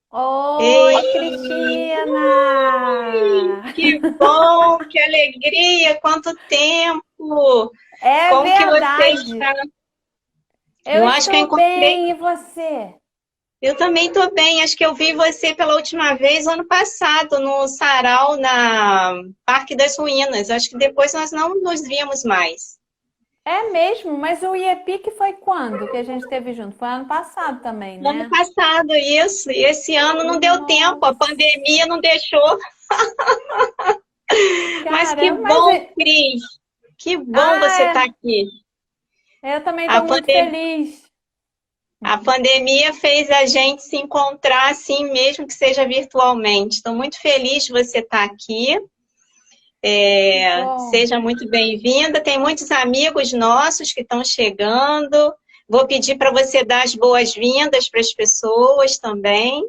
Oi, Ei, Cristina! que bom, que alegria, quanto tempo! É Como que você verdade. está? Eu Eu acho que eu estou encontrei. bem, e você? Eu também estou bem. Acho que eu vi você pela última vez ano passado no Sarau na Parque das Ruínas. Acho que depois nós não nos vimos mais. É mesmo, mas o IEPIC foi quando que a gente esteve junto? Foi ano passado também, No ano né? passado, isso. E esse ano não deu tempo. A Nossa! pandemia não deixou. Mas que Caramba, bom, Cris. Que bom você estar Ah, aqui. eu também A estou muito pandemia feliz. A pandemia fez a gente se encontrar assim, mesmo que seja virtualmente. Estou muito feliz de você estar aqui. Que bom. Seja muito bem-vinda. Tem muitos amigos nossos que estão chegando. Vou pedir para você dar as boas-vindas para as pessoas também.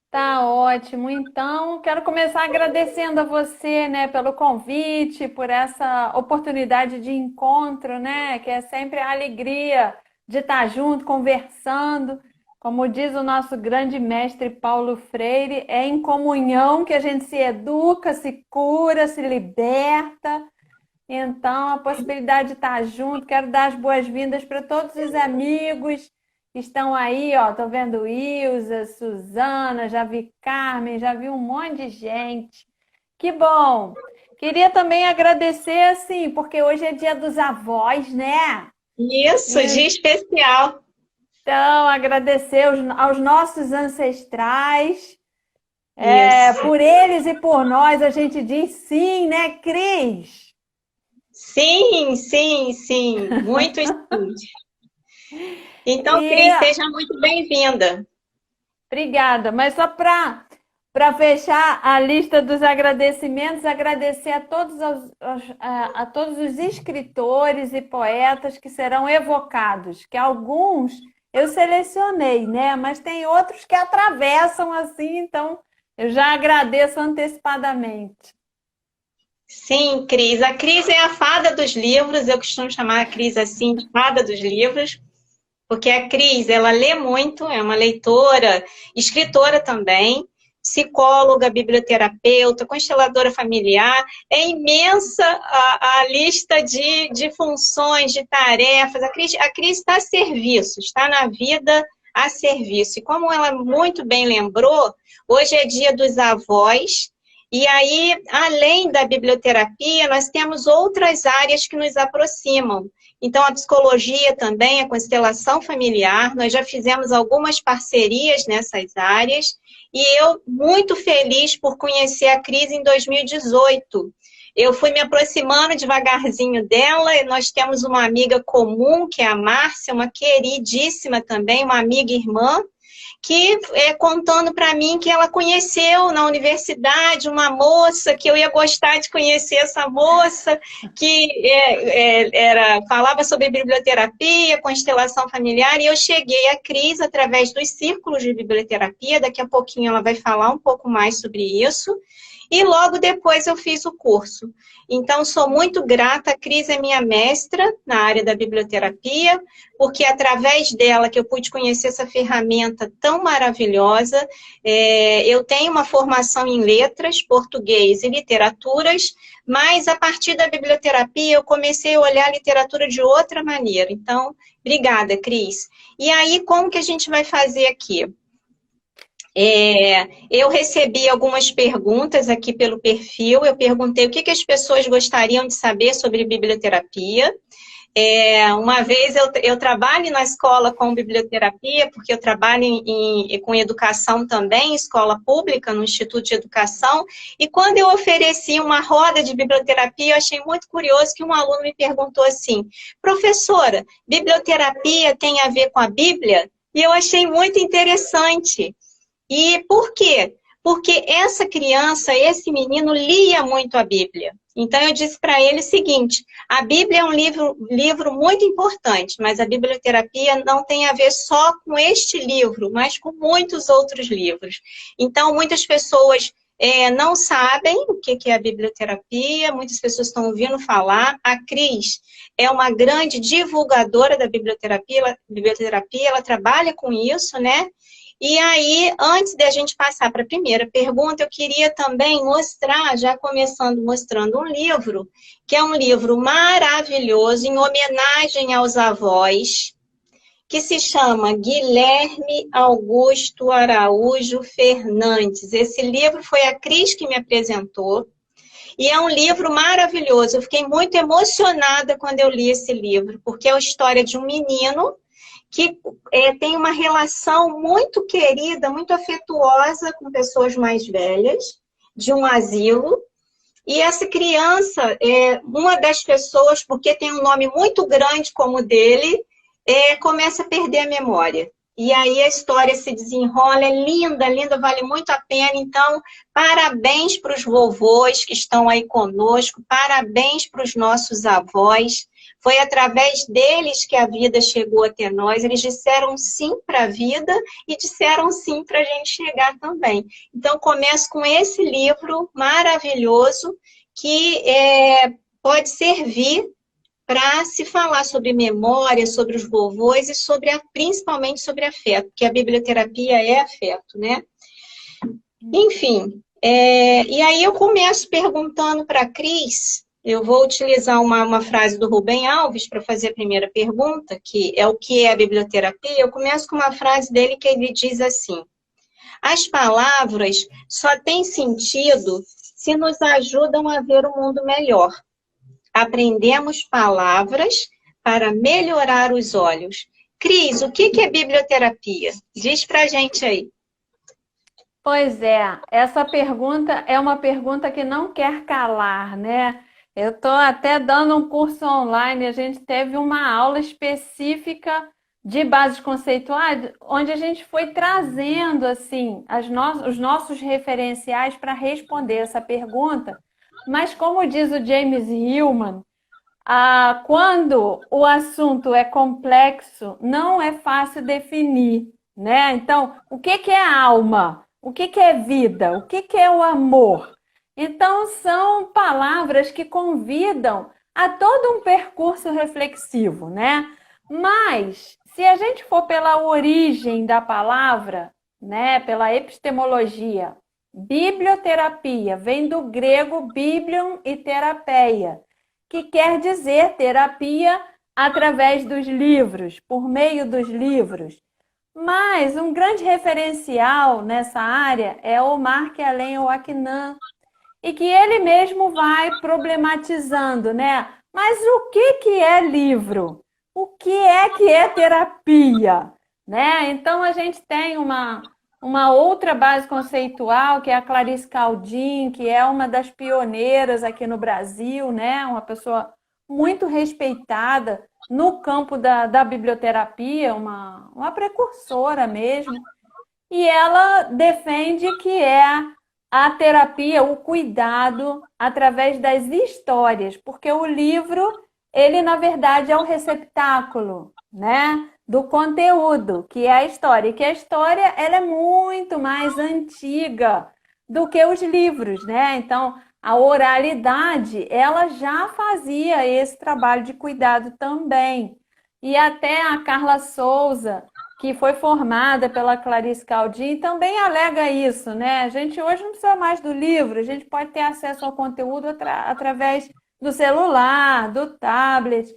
Tá ótimo. Então, quero começar agradecendo a você, né, pelo convite, por essa oportunidade de encontro, né, que é sempre a alegria de estar junto, conversando. Como diz o nosso grande mestre Paulo Freire, é em comunhão que a gente se educa, se cura, se liberta. Então, a possibilidade de estar junto, quero dar as boas-vindas para todos os amigos que estão aí, ó. Tô vendo Ilza, Suzana, já vi Carmen, já vi um monte de gente. Que bom! Queria também agradecer, assim, porque hoje é dia dos avós, né? Isso, dia especial. Então, agradecer aos nossos ancestrais. Isso. Por eles e por nós, a gente diz sim, né, Cris? Sim, sim, sim. Muito sim. Então, E Cris, seja muito bem-vinda. Obrigada, mas só para fechar a lista dos agradecimentos, agradecer a a todos os escritores e poetas que serão evocados, que alguns eu selecionei, né? Mas tem outros que atravessam assim, então eu já agradeço antecipadamente. Sim, Cris. A Cris é a fada dos livros. Eu costumo chamar a Cris assim de fada dos livros, porque a Cris, ela lê muito, é uma leitora, escritora também, psicóloga, biblioterapeuta, consteladora familiar. É imensa a lista de funções, de tarefas. A Cris está a serviço, está na vida a serviço. E como ela muito bem lembrou, hoje é dia dos avós. E aí, além da biblioterapia, nós temos outras áreas que nos aproximam. Então, a psicologia também, a constelação familiar, nós já fizemos algumas parcerias nessas áreas, e eu muito feliz por conhecer a Cris em 2018. Eu fui me aproximando devagarzinho dela, e nós temos uma amiga comum, que é a Márcia, uma queridíssima também, uma amiga irmã, que contando para mim que ela conheceu na universidade uma moça, que eu ia gostar de conhecer essa moça, que falava sobre biblioterapia, constelação familiar, e eu cheguei à Cris através dos círculos de biblioterapia, daqui a pouquinho ela vai falar um pouco mais sobre isso, e logo depois eu fiz o curso. Então, sou muito grata, a Cris é minha mestra na área da biblioterapia, porque é através dela que eu pude conhecer essa ferramenta tão maravilhosa. Eu tenho uma formação em letras, português e literaturas, mas a partir da biblioterapia eu comecei a olhar a literatura de outra maneira. Então, obrigada, Cris. E aí, como que a gente vai fazer aqui? Eu recebi algumas perguntas aqui pelo perfil. Eu perguntei o que as pessoas gostariam de saber sobre biblioterapia. Uma vez eu trabalho na escola com biblioterapia, porque eu trabalho com educação também, escola pública, no Instituto de Educação, e quando eu ofereci uma roda de biblioterapia, eu achei muito curioso que um aluno me perguntou assim: professora, biblioterapia tem a ver com a Bíblia? E eu achei muito interessante. E por quê? Porque essa criança, esse menino, lia muito a Bíblia. Então, eu disse para ele o seguinte: a Bíblia é um livro muito importante, mas a biblioterapia não tem a ver só com este livro, mas com muitos outros livros. Então, muitas pessoas não sabem o que é a biblioterapia, muitas pessoas estão ouvindo falar. A Cris é uma grande divulgadora da biblioterapia, ela trabalha com isso, né? E aí, antes de a gente passar para a primeira pergunta, eu queria também mostrar, já começando mostrando um livro, que é um livro maravilhoso, em homenagem aos avós, que se chama Guilherme Augusto Araújo Fernandes. Esse livro foi a Cris que me apresentou, e é um livro maravilhoso. Eu fiquei muito emocionada quando eu li esse livro, porque é a história de um menino que tem uma relação muito querida, muito afetuosa com pessoas mais velhas, de um asilo. E essa criança é uma das pessoas, porque tem um nome muito grande como o dele, começa a perder a memória. E aí a história se desenrola, é linda, linda, vale muito a pena. Então, parabéns para os vovôs que estão aí conosco, parabéns para os nossos avós. Foi através deles que a vida chegou até nós. Eles disseram sim para a vida e disseram sim para a gente chegar também. Então, começo com esse livro maravilhoso que pode servir para se falar sobre memória, sobre os vovôs e principalmente sobre afeto, porque a biblioterapia é afeto, né? Enfim, e aí eu começo perguntando para a Cris, eu vou utilizar uma frase do Rubem Alves para fazer a primeira pergunta, que é o que é a biblioterapia. Eu começo com uma frase dele que ele diz assim: as palavras só têm sentido se nos ajudam a ver o mundo melhor. Aprendemos palavras para melhorar os olhos. Cris, o que é biblioterapia? Diz pra gente aí. Pois é, essa pergunta é uma pergunta que não quer calar, né? Eu estou até dando um curso online, a gente teve uma aula específica de bases conceituais, onde a gente foi trazendo assim os nossos referenciais para responder essa pergunta. Mas como diz o James Hillman, quando o assunto é complexo, não é fácil definir, né? Então, o que é alma? O que é vida? O que é o amor? Então, são palavras que convidam a todo um percurso reflexivo, né? Mas, se a gente for pela origem da palavra, né, pela epistemologia, biblioterapia vem do grego biblion e terapeia, que quer dizer terapia através dos livros, por meio dos livros. Mas um grande referencial nessa área é Omar Khalem Ouaknan, e que ele mesmo vai problematizando, né? Mas o que é livro? O que é terapia? Né? Então a gente tem uma outra base conceitual, que é a Clarice Caldin, que é uma das pioneiras aqui no Brasil, né? Uma pessoa muito respeitada no campo da biblioterapia, uma precursora mesmo. E ela defende que é a terapia, o cuidado através das histórias, porque o livro, ele na verdade é o receptáculo, né, do conteúdo, que é a história, e que a história ela é muito mais antiga do que os livros, né? Então, a oralidade, ela já fazia esse trabalho de cuidado também. E até a Carla Souza, que foi formada pela Clarice Caldin, também alega isso, né? A gente hoje não precisa mais do livro, a gente pode ter acesso ao conteúdo através do celular, do tablet.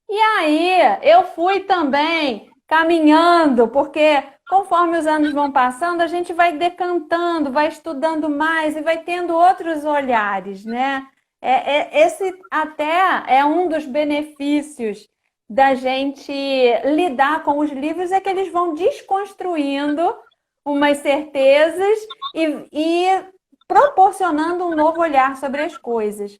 E aí eu fui também caminhando, porque conforme os anos vão passando, a gente vai decantando, vai estudando mais e vai tendo outros olhares, né? Esse até é um dos benefícios da gente lidar com os livros, é que eles vão desconstruindo umas certezas e proporcionando um novo olhar sobre as coisas.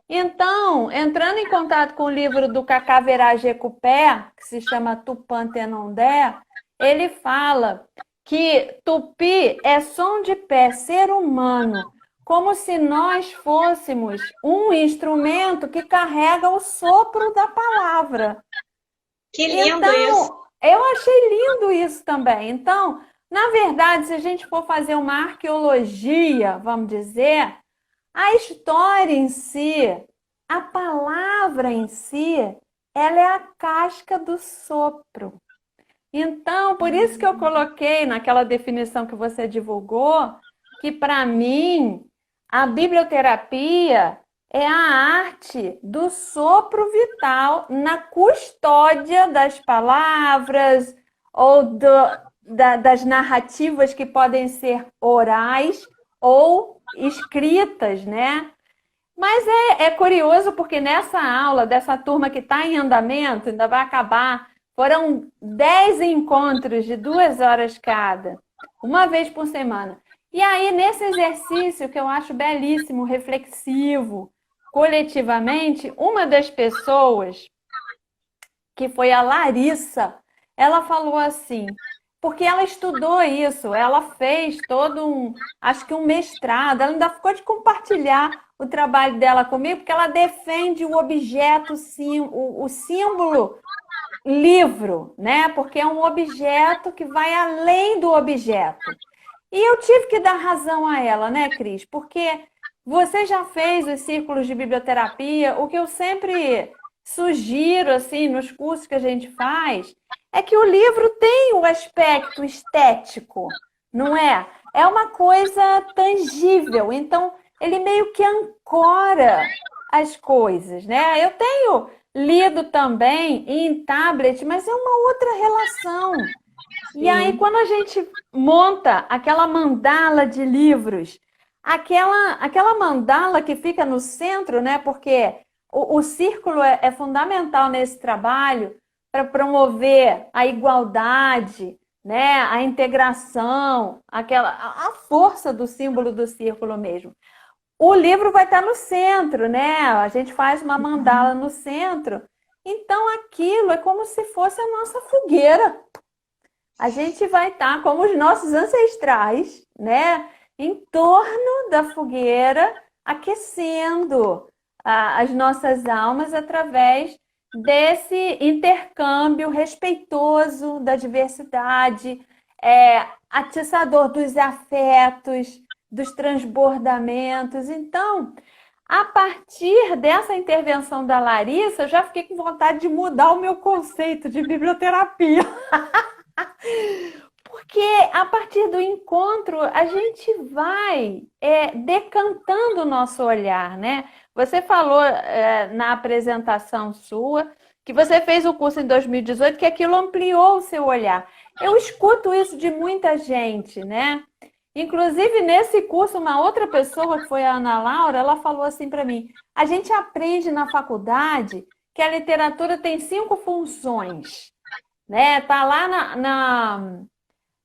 Então, entrando em contato com o livro do Cacá Verage Cupé, que se chama Tupã Tenondé, ele fala que tupi é som de pé, ser humano, como se nós fôssemos um instrumento que carrega o sopro da palavra. Que lindo isso! Eu achei lindo isso também. Então, na verdade, se a gente for fazer uma arqueologia, vamos dizer, a história em si, a palavra em si, ela é a casca do sopro. Então, por isso que eu coloquei naquela definição que você divulgou, que para mim a biblioterapia é a arte do sopro vital na custódia das palavras ou das narrativas que podem ser orais ou escritas, né? Mas é curioso porque nessa aula, dessa turma que está em andamento, ainda vai acabar, foram 10 encontros de 2 horas cada, uma vez por semana. E aí, nesse exercício que eu acho belíssimo, reflexivo, coletivamente, uma das pessoas, que foi a Larissa, ela falou assim, porque ela estudou isso, ela fez todo acho que um mestrado, ela ainda ficou de compartilhar o trabalho dela comigo, porque ela defende o objeto, o símbolo livro, né? Porque é um objeto que vai além do objeto. E eu tive que dar razão a ela, né, Cris? Porque você já fez os círculos de biblioterapia, o que eu sempre sugiro, assim, nos cursos que a gente faz, é que o livro tem o aspecto estético, não é? É uma coisa tangível, então ele meio que ancora as coisas, né? Eu tenho lido também em tablet, mas é uma outra relação. E aí, Sim. quando a gente monta aquela mandala de livros, aquela mandala que fica no centro, né? Porque o círculo é fundamental nesse trabalho para promover a igualdade, né? A integração, a força do símbolo do círculo mesmo. O livro vai estar no centro, né? A gente faz uma mandala no centro. Então, aquilo é como se fosse a nossa fogueira. A gente vai estar como os nossos ancestrais, né? Em torno da fogueira, aquecendo as nossas almas através desse intercâmbio respeitoso da diversidade, atiçador dos afetos, dos transbordamentos. Então, a partir dessa intervenção da Larissa, eu já fiquei com vontade de mudar o meu conceito de biblioterapia. Porque a partir do encontro a gente vai decantando o nosso olhar, né? Você falou na apresentação sua que você fez o curso em 2018, que aquilo ampliou o seu olhar. Eu escuto isso de muita gente, né? Inclusive, nesse curso, uma outra pessoa, que foi a Ana Laura, ela falou assim para mim: a gente aprende na faculdade que a literatura tem 5 funções, né? Tá lá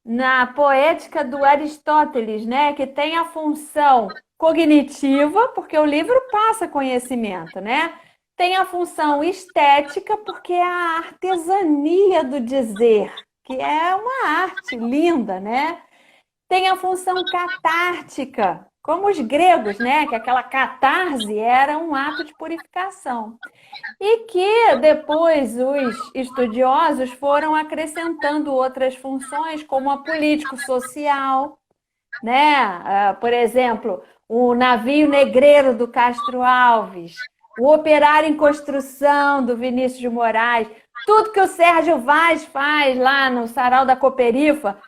na poética do Aristóteles, né? Que tem a função cognitiva, porque o livro passa conhecimento, né? Tem a função estética, porque é a artesania do dizer, que é uma arte linda, né? Tem a função catártica, como os gregos, né? Que aquela catarse era um ato de purificação. E que depois os estudiosos foram acrescentando outras funções, como a político-social, né? Por exemplo, o navio negreiro do Castro Alves, o operário em construção do Vinícius de Moraes, tudo que o Sérgio Vaz faz lá no Sarau da Cooperifa,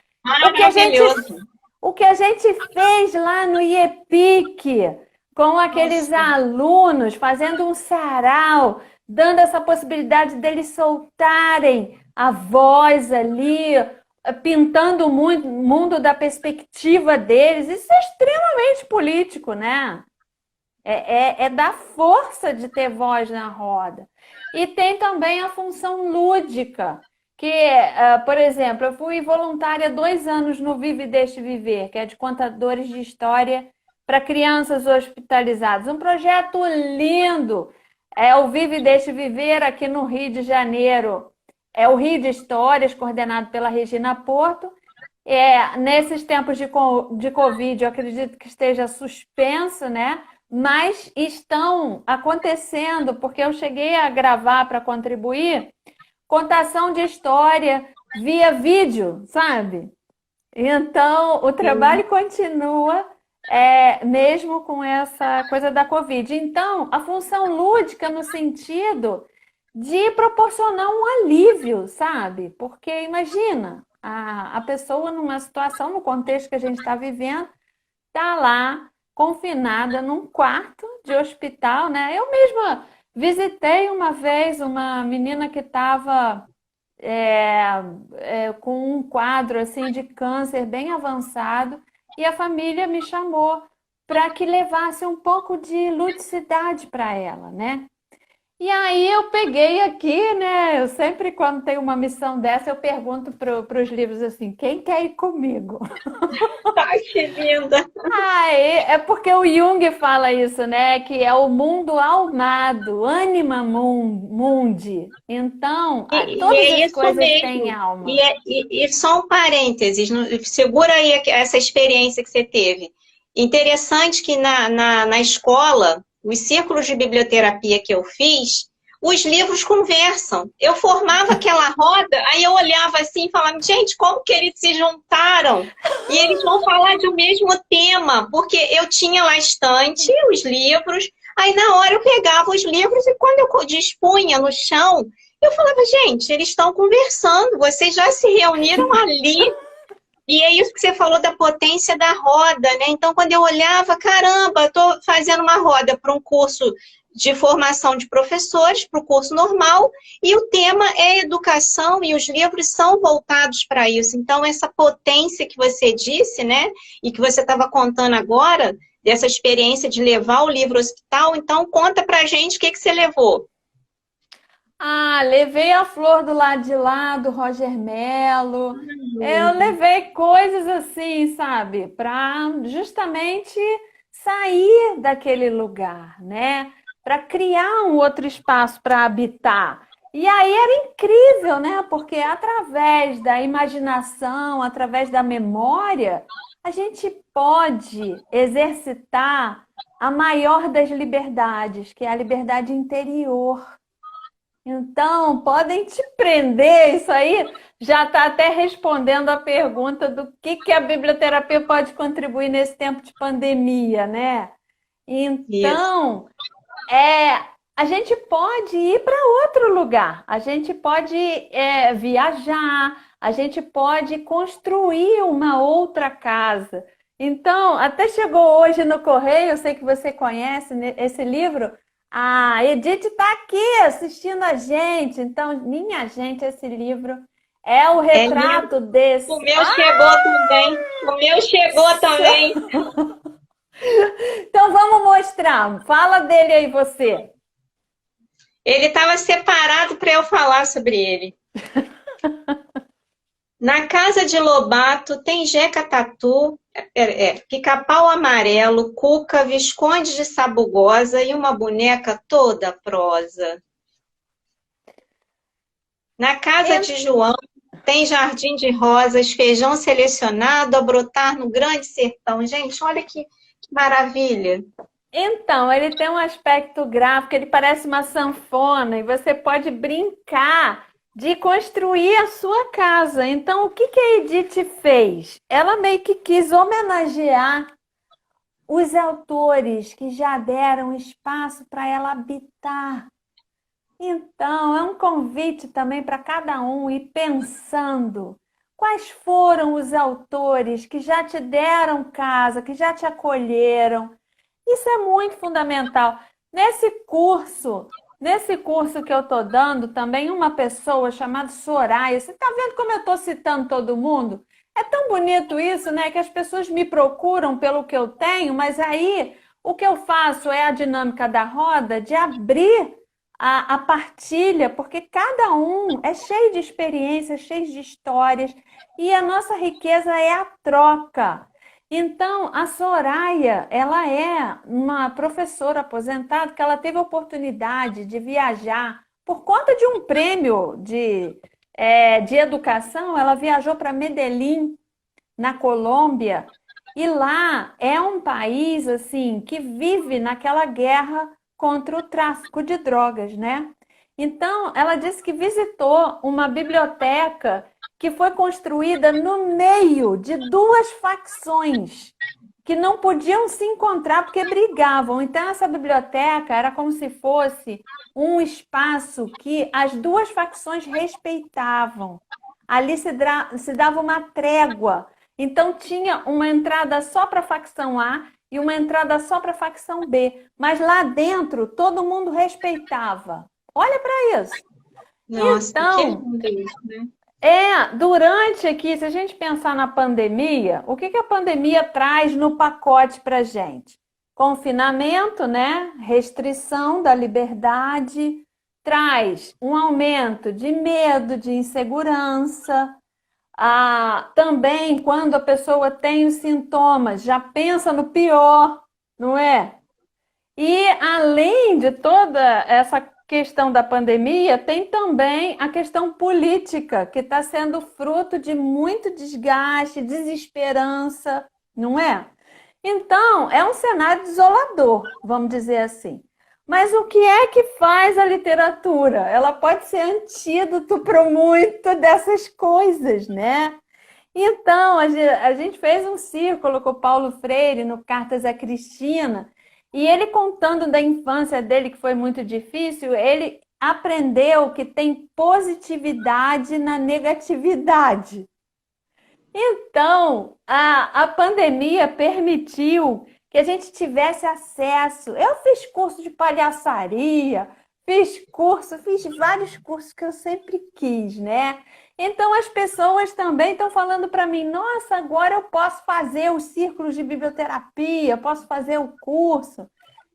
o que a gente, Maravilhoso. o que a gente fez lá no IEPIC, com aqueles Nossa. alunos fazendo um sarau, dando essa possibilidade deles soltarem a voz ali, pintando o mundo da perspectiva deles. Isso é extremamente político, né? É da força de ter voz na roda. E tem também a função lúdica, que, por exemplo, eu fui voluntária 2 anos no Vive e Deixe Viver, que é de contadores de história para crianças hospitalizadas. Um projeto lindo. É o Vive e Deixe Viver aqui no Rio de Janeiro. É o Rio de Histórias, coordenado pela Regina Porto. Nesses tempos de Covid, eu acredito que esteja suspenso, né? Mas estão acontecendo, porque eu cheguei a gravar para contribuir, contação de história via vídeo, sabe? Então, o trabalho continua, mesmo com essa coisa da Covid. Então, a função lúdica no sentido de proporcionar um alívio, sabe? Porque imagina, a pessoa numa situação, no contexto que a gente está vivendo, está lá confinada num quarto de hospital, né? Eu mesma visitei uma vez uma menina que estava com um quadro assim de câncer bem avançado e a família me chamou para que levasse um pouco de ludicidade para ela, né? E aí eu peguei aqui, né? Eu sempre, quando tem uma missão dessa, eu pergunto para os livros assim, quem quer ir comigo? Ai, que linda! É porque o Jung fala isso, né? Que é o mundo almado, anima mundi. Então, E todas é as isso coisas têm mesmo. alma. E só um parênteses, segura aí essa experiência que você teve. Interessante que na escola, os círculos de biblioterapia que eu fiz, os livros conversam. Eu formava aquela roda, aí eu olhava assim e falava, gente, como que eles se juntaram? E eles vão falar de um mesmo tema, porque eu tinha lá estante, os livros, aí na hora eu pegava os livros e quando eu dispunha no chão, eu falava, gente, eles estão conversando, vocês já se reuniram ali. E é isso que você falou da potência da roda, né? Então, quando eu olhava, caramba, estou fazendo uma roda para um curso de formação de professores, para o curso normal, e o tema é educação e os livros são voltados para isso. Então, essa potência que você disse, né? E que você estava contando agora, dessa experiência de levar o livro ao hospital, então conta pra gente o que você levou. Ah, levei a flor do lado de lá, do Roger Mello. Eu levei coisas assim, sabe? Para justamente sair daquele lugar, né? Para criar um outro espaço para habitar. E aí era incrível, né? Porque através da imaginação, através da memória, a gente pode exercitar a maior das liberdades, que é a liberdade interior. Então, podem te prender, isso aí já está até respondendo a pergunta do que a biblioterapia pode contribuir nesse tempo de pandemia, né? Isso. Então, a gente pode ir para outro lugar, a gente pode viajar, a gente pode construir uma outra casa. Então, até chegou hoje no correio, eu sei que você conhece esse livro, a Edith está aqui assistindo a gente. Então, minha gente, esse livro é o É lindo. retrato desse. O meu chegou também. O meu chegou também. Então, vamos mostrar. Fala dele aí, você. Ele estava separado para eu falar sobre ele. Na casa de Lobato tem Jeca Tatu, Pica-Pau Amarelo, Cuca, Visconde de Sabugosa e uma boneca toda prosa. Na casa de João tem Jardim de Rosas, feijão selecionado a brotar no grande sertão. Gente, olha que maravilha. Então, ele tem um aspecto gráfico, ele parece uma sanfona e você pode brincar de construir a sua casa. Então, o que a Edith fez? Ela meio que quis homenagear os autores que já deram espaço para ela habitar. Então, é um convite também para cada um ir pensando quais foram os autores que já te deram casa, que já te acolheram. Isso é muito fundamental. Nesse curso que eu estou dando, também uma pessoa chamada Soraya. Você está vendo como eu estou citando todo mundo? É tão bonito isso, né? Que as pessoas me procuram pelo que eu tenho, mas aí o que eu faço é a dinâmica da roda de abrir a partilha, porque cada um é cheio de experiências, cheio de histórias, e a nossa riqueza é a troca. Então, a Soraya, ela é uma professora aposentada que ela teve a oportunidade de viajar por conta de um prêmio de educação. Ela viajou para Medellín, na Colômbia, e lá é um país assim que vive naquela guerra contra o tráfico de drogas, né? Então, ela disse que visitou uma biblioteca que foi construída no meio de duas facções que não podiam se encontrar porque brigavam. Então, essa biblioteca era como se fosse um espaço que as duas facções respeitavam. Ali se dava uma trégua. Então, tinha uma entrada só para a facção A e uma entrada só para a facção B. Mas lá dentro, todo mundo respeitava. Olha para isso. Nossa, que Então, lindo isso, né? durante aqui, se a gente pensar na pandemia, o que a pandemia traz no pacote para a gente? Confinamento, né? Restrição da liberdade, traz um aumento de medo, de insegurança. Também, quando a pessoa tem os sintomas, já pensa no pior, não é? E além de toda essa questão da pandemia, tem também a questão política, que está sendo fruto de muito desgaste, desesperança, não é? Então, é um cenário desolador, vamos dizer assim. Mas o que é que faz a literatura? Ela pode ser antídoto para muito dessas coisas, né? Então, a gente fez um círculo com o Paulo Freire no Cartas à Cristina, e ele contando da infância dele, que foi muito difícil, ele aprendeu que tem positividade na negatividade. Então, a pandemia permitiu que a gente tivesse acesso. Eu fiz curso de palhaçaria, fiz vários cursos que eu sempre quis, né? Então, as pessoas também estão falando para mim, nossa, agora eu posso fazer os círculos de biblioterapia, posso fazer o curso.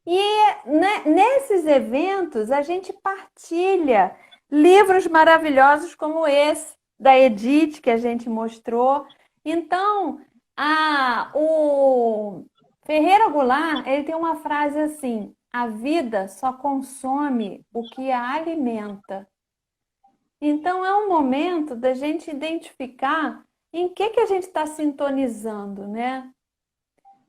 E né, nesses eventos, a gente partilha livros maravilhosos como esse, da Edith, que a gente mostrou. Então, o Ferreira Goulart, ele tem uma frase assim, a vida só consome o que a alimenta. Então, é um momento da gente identificar em que a gente está sintonizando, né?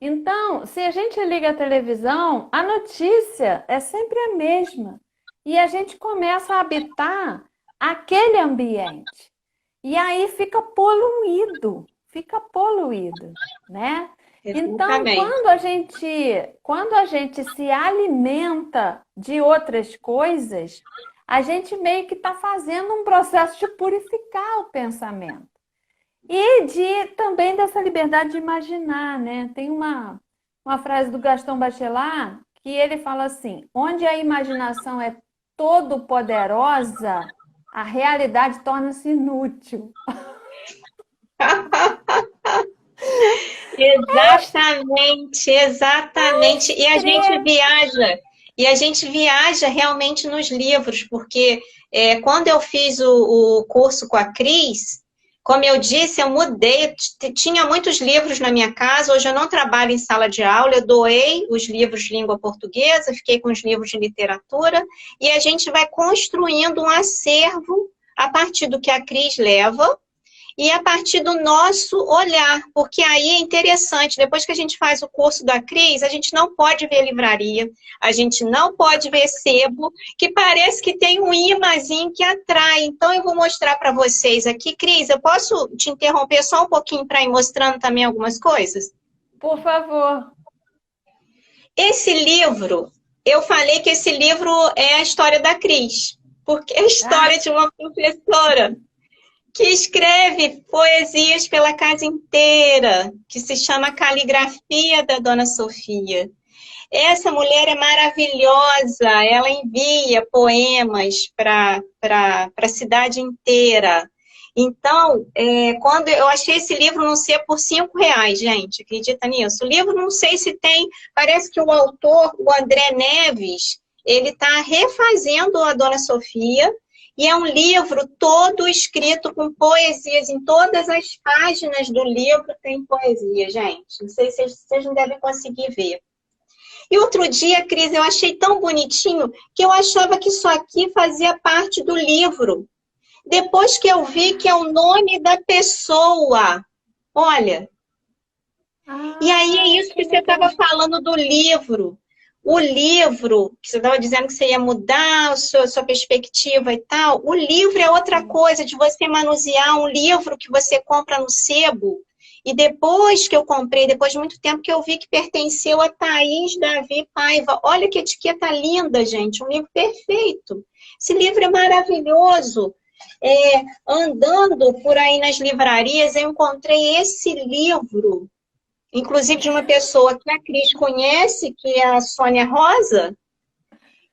Então, se a gente liga a televisão, a notícia é sempre a mesma. E a gente começa a habitar aquele ambiente. E aí fica poluído, né? Então, Exatamente. quando a gente se alimenta de outras coisas, a gente meio que está fazendo um processo de purificar o pensamento. E também dessa liberdade de imaginar, né? Tem uma frase do Gaston Bachelard que ele fala assim, onde a imaginação é todo poderosa, a realidade torna-se inútil. Exatamente, exatamente. E a gente viaja realmente nos livros, porque quando eu fiz o curso com a Cris, como eu disse, eu mudei, tinha muitos livros na minha casa, hoje eu não trabalho em sala de aula, eu doei os livros de língua portuguesa, fiquei com os livros de literatura, e a gente vai construindo um acervo a partir do que a Cris leva, e a partir do nosso olhar, porque aí é interessante, depois que a gente faz o curso da Cris, a gente não pode ver livraria, a gente não pode ver sebo, que parece que tem um imãzinho que atrai. Então eu vou mostrar para vocês aqui. Cris, eu posso te interromper só um pouquinho para ir mostrando também algumas coisas? Por favor. Esse livro, eu falei que esse livro é a história da Cris, porque é a história de uma professora que escreve poesias pela casa inteira, que se chama Caligrafia da Dona Sofia. Essa mulher é maravilhosa, ela envia poemas para a cidade inteira. Então, quando eu achei esse livro não ser por R$5, gente, acredita nisso? O livro não sei se tem, parece que o autor, o André Neves, ele está refazendo a Dona Sofia, e é um livro todo escrito com poesias. Em todas as páginas do livro tem poesia, gente. Não sei se vocês não devem conseguir ver. E outro dia, Cris, eu achei tão bonitinho que eu achava que isso aqui fazia parte do livro. Depois que eu vi que é o nome da pessoa. Olha. E aí é isso que você estava falando do livro. O livro, que você estava dizendo que você ia mudar a sua perspectiva e tal, o livro é outra coisa, de você manusear um livro que você compra no sebo E depois que eu comprei, depois de muito tempo, que eu vi que pertenceu a Thaís Davi Paiva. Olha que etiqueta linda, gente, um livro perfeito. Esse livro é maravilhoso. Andando por aí nas livrarias, eu encontrei esse livro, inclusive de uma pessoa que a Cris conhece, que é a Sônia Rosa,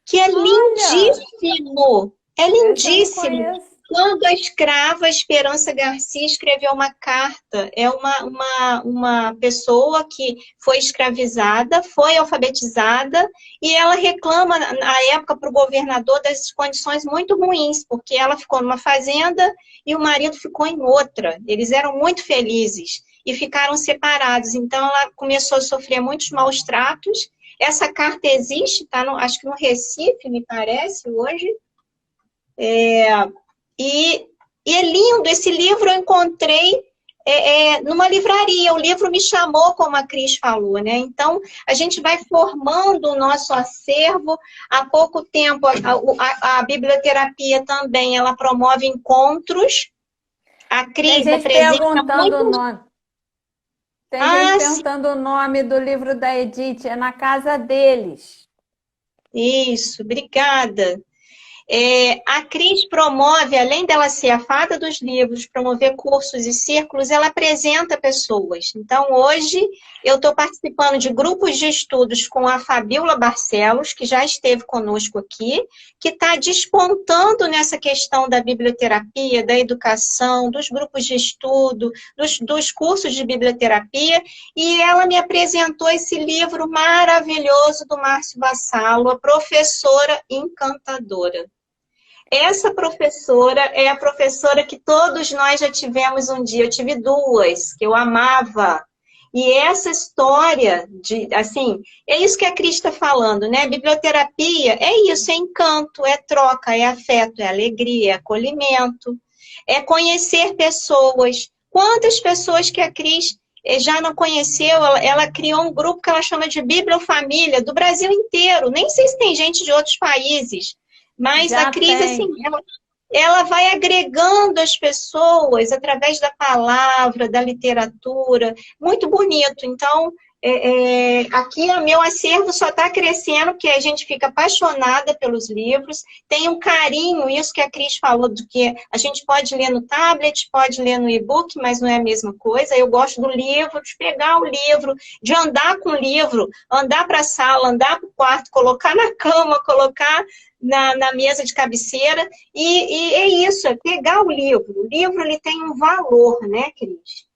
que é Olha, lindíssimo. É esse eu não lindíssimo. conheço. Quando a escrava Esperança Garcia escreveu uma carta, é uma pessoa que foi escravizada, foi alfabetizada, e ela reclama, na época, para o governador das condições muito ruins, porque ela ficou numa fazenda e o marido ficou em outra. Eles eram muito felizes e ficaram separados. Então, ela começou a sofrer muitos maus tratos. Essa carta existe, tá acho que no Recife, me parece, hoje. E é lindo, esse livro eu encontrei numa livraria, o livro me chamou, como a Cris falou, né? Então, a gente vai formando o nosso acervo. Há pouco tempo, a biblioterapia também, ela promove encontros. A Tem Cris gente representa perguntando o muito... nome. Tem gente Ah, sim, perguntando o nome do livro da Edith, é Na Casa Deles. isso, obrigada. A Cris promove, além dela ser a fada dos livros, promover cursos e círculos, ela apresenta pessoas. Então, hoje, eu estou participando de grupos de estudos com a Fabíola Barcelos, que já esteve conosco aqui, que está despontando nessa questão da biblioterapia, da educação, dos grupos de estudo, dos cursos de biblioterapia, e ela me apresentou esse livro maravilhoso do Márcio Vassalo, A Professora Encantadora. Essa professora é a professora que todos nós já tivemos um dia. Eu tive duas, que eu amava. E essa história assim, é isso que a Cris está falando, né? Biblioterapia é isso, é encanto, é troca, é afeto, é alegria, é acolhimento, é conhecer pessoas. Quantas pessoas que a Cris já não conheceu, ela criou um grupo que ela chama de Bibliofamília, do Brasil inteiro. Nem sei se tem gente de outros países. Mas a Já Cris, assim, tem. ela vai agregando as pessoas através da palavra, da literatura. Muito bonito. Então, aqui o meu acervo só está crescendo, porque a gente fica apaixonada pelos livros, tem um carinho, isso que a Cris falou, do que a gente pode ler no tablet, pode ler no e-book, mas não é a mesma coisa. Eu gosto do livro, de pegar o livro, de andar com o livro, andar para a sala, andar para o quarto, colocar na cama, colocar na mesa de cabeceira, e é isso, é pegar o livro. O livro, ele tem um valor, né, Cris?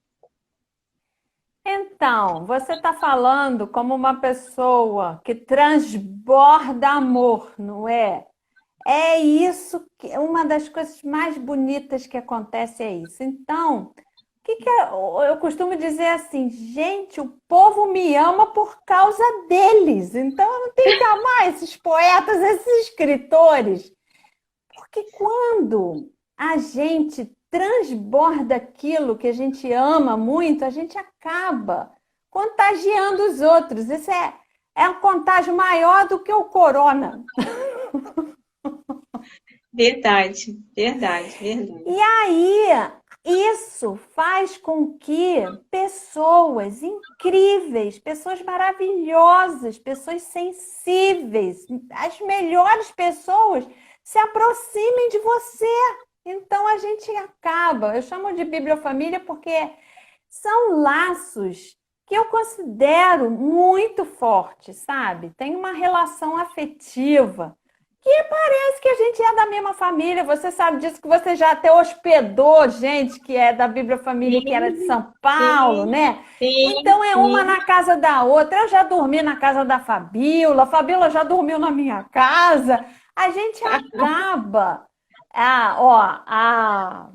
Então, você está falando como uma pessoa que transborda amor, não é? É isso que uma das coisas mais bonitas que acontece é isso. Então, eu costumo dizer assim, gente, o povo me ama por causa deles. Então, eu não tenho que amar esses poetas, esses escritores. Porque quando a gente transborda aquilo que a gente ama muito, a gente acaba contagiando os outros. Isso é um contágio maior do que o corona. Verdade, verdade, verdade. E aí, isso faz com que pessoas incríveis, pessoas maravilhosas, pessoas sensíveis, as melhores pessoas se aproximem de você. Então a gente acaba, eu chamo de bibliofamília porque são laços que eu considero muito fortes, sabe? Tem uma relação afetiva que parece que a gente é da mesma família. Você sabe disso, que você já até hospedou gente que é da bibliofamília, que era de Sim, São Paulo, sim, né? sim, Então é uma sim. na casa da outra. Eu já dormi na casa da Fabíola, a Fabíola já dormiu na minha casa. A gente acaba. A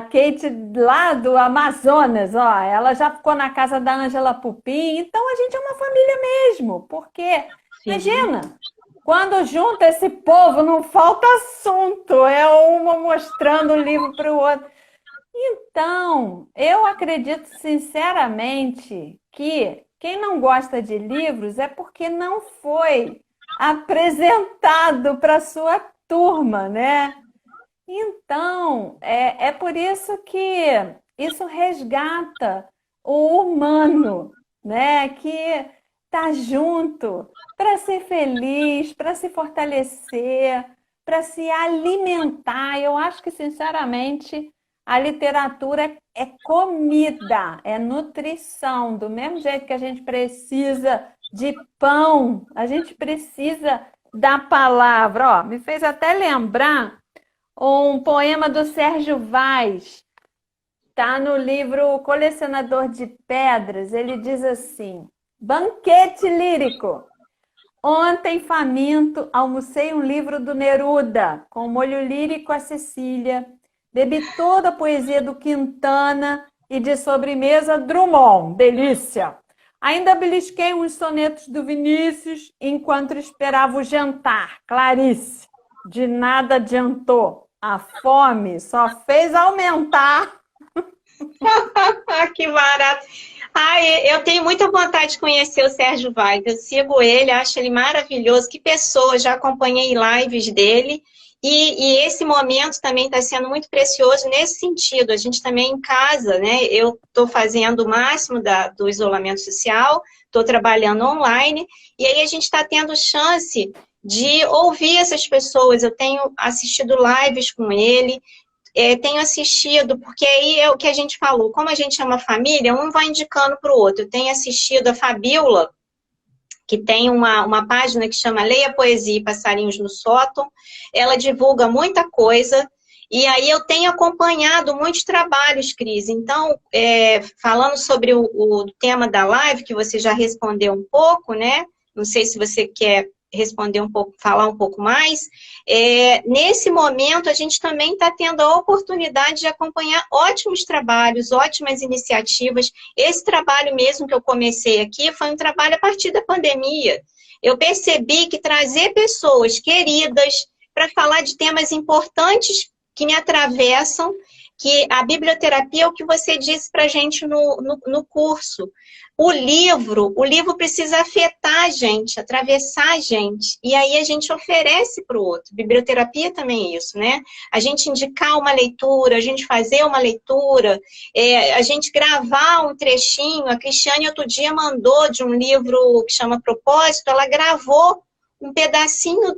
Kate lá do Amazonas, ó, ela já ficou na casa da Ângela Pupim. Então a gente é uma família mesmo, porque Sim. imagina, quando junta esse povo, não falta assunto, é uma mostrando um livro para o outro. Então, eu acredito sinceramente que quem não gosta de livros é porque não foi apresentado para sua turma, né? Então, é por isso que isso resgata o humano, né? Que tá junto para ser feliz, para se fortalecer, para se alimentar. Eu acho que, sinceramente, a literatura é comida, é nutrição. Do mesmo jeito que a gente precisa de pão, a gente precisa da palavra. Ó, me fez até lembrar um poema do Sérgio Vaz. Está no livro O Colecionador de Pedras. Ele diz assim: banquete lírico. Ontem, faminto, almocei um livro do Neruda, com molho lírico a Cecília. Bebi toda a poesia do Quintana e de sobremesa Drummond. Delícia! Ainda belisquei uns sonetos do Vinícius enquanto esperava o jantar. Clarice, de nada adiantou. A fome só fez aumentar. Que barato. Ai, eu tenho muita vontade de conhecer o Sérgio Vaz. Eu sigo ele, acho ele maravilhoso. Que pessoa, já acompanhei lives dele. E esse momento também está sendo muito precioso nesse sentido. A gente também em casa, né? Eu estou fazendo o máximo do isolamento social, estou trabalhando online, e aí a gente está tendo chance de ouvir essas pessoas. Eu tenho assistido lives com ele, tenho assistido, porque aí é o que a gente falou, como a gente é uma família, um vai indicando para o outro. Eu tenho assistido a Fabíola, que tem uma página que chama Leia Poesia e Passarinhos no Sótão. Ela divulga muita coisa, e aí eu tenho acompanhado muitos trabalhos, Cris. Então, falando sobre o tema da live, que você já respondeu um pouco, né? Não sei se você quer responder um pouco, falar um pouco mais. Nesse momento, a gente também está tendo a oportunidade de acompanhar ótimos trabalhos, ótimas iniciativas. Esse trabalho mesmo que eu comecei aqui foi um trabalho a partir da pandemia. Eu percebi que trazer pessoas queridas para falar de temas importantes que me atravessam, que a biblioterapia é o que você disse para a gente no curso. O livro precisa afetar a gente, atravessar a gente, e aí a gente oferece para o outro. Biblioterapia também é isso, né? A gente indicar uma leitura, a gente fazer uma leitura, a gente gravar um trechinho. A Cristiane outro dia mandou de um livro que chama Propósito, ela gravou um pedacinho